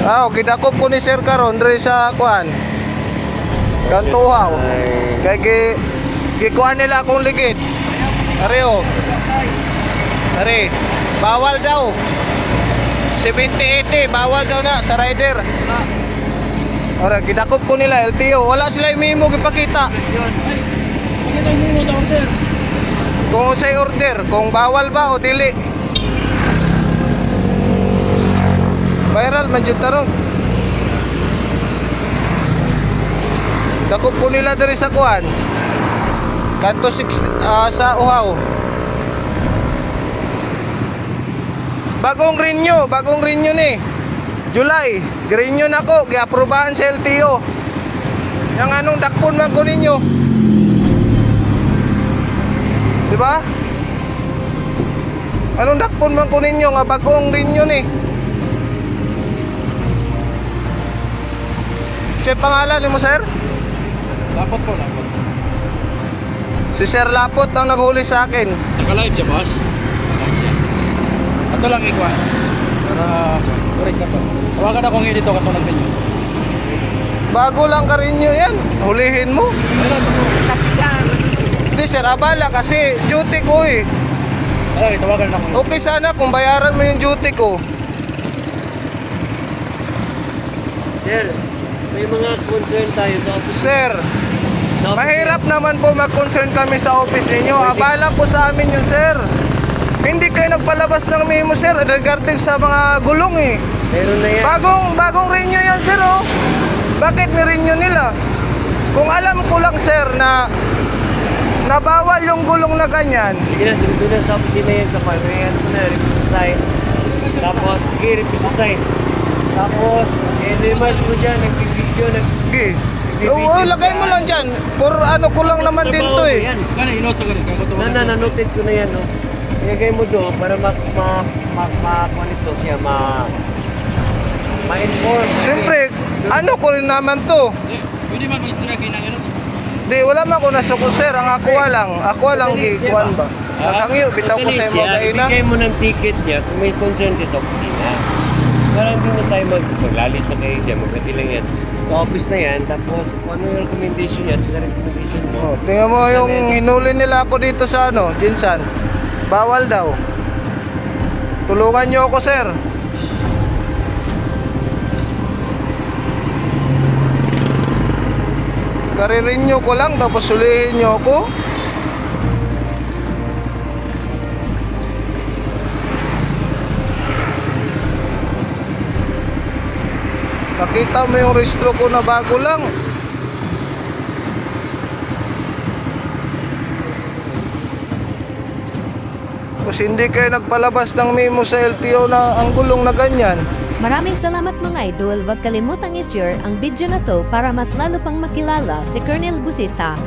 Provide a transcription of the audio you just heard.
Gidakop ko ni Sir karon diri sa kuan. Kantuhaw. Kay gikuan nila akong ligid. Areo. Are. Bawal daw. 70-80 bawal daw na sa rider. Ora gidakop ko nila LTO. Wala sila memo gipakita. Kung say order, kung bawal ba o dili. Viral man jud taron. Dakop ko nila diri sa kuan. Kanto 6 sa Uhaw. Bagong renew ni. July, renew nako, gi-aprobahan sa LTO. Yang anong dakpon man ko ninyo. Di ba? Anong dakpon man ko ninyo nga bagong renew ni. Che pangalan ni mo, sir? Lapot po, lapot. Si Sir Lapot ang naghuli sa akin. Naka-live siya, boss. Naka-live siya. Ato lang ikuan. Para correct ka to. Tawagan akong edito ka to ng video. Bago lang ka rin yun yan. Hulihin mo. Hindi sir, abala kasi duty ko eh. Alright, tawagan ako. Okay sana kung bayaran mo yung duty ko. Sir, may mga concern tayo sa office. Sir, mahirap naman po mag-concern kami sa office ninyo. Abala po sa amin yun sir. Hindi kayo nagpalabas ng memo sir regarding sa mga gulong eh. Meron na yan. Bagong renew yan sir oh. Bakit ni-renew nila? Kung alam ko lang sir na bawal yung gulong na ganyan. Sige na, sunod na sa office na yan sa pamayan. Repeat sign. Tapos, sige, repeat sign. Tapos, naman mo dyan, nag-video, Okay. Oo, lagay mo lang dyan. For ano ko lang naman din to eh. Gana, inot sa ganun. Nanotate ko na yan, no? Ilagay mo doon para ma-monitor siya, ma-inform. Siyempre, ano ko rin naman to. Pwede man mag-istorya ginagano. Di, wala man ko nasuko sir. Ang aqua lang ikuan ba. Nakangyo, bitaw ko sa mga kaina. Ibigay mo ng ticket niya kung may concern ka sa opisina. Para hindi na tayo maglalis na kayo dyan, magkatilang yan. Sa office na yan, tapos kung ano yung recommendation niya, at saka recommendation mo. Oh, tingnan mo yung hinuli nila ako dito sa Jinsan. Bawal daw. Tulungan nyo ako sir. Karirinyo ko lang tapos sulihin nyo ako. Nakita mo yung restro ko na bago lang. Kasi hindi kayo nagpalabas ng memo sa LTO na ang gulong na ganyan. Maraming salamat mga idol. Huwag kalimutang i-share ang video na to para mas lalo pang makilala si Colonel Busita.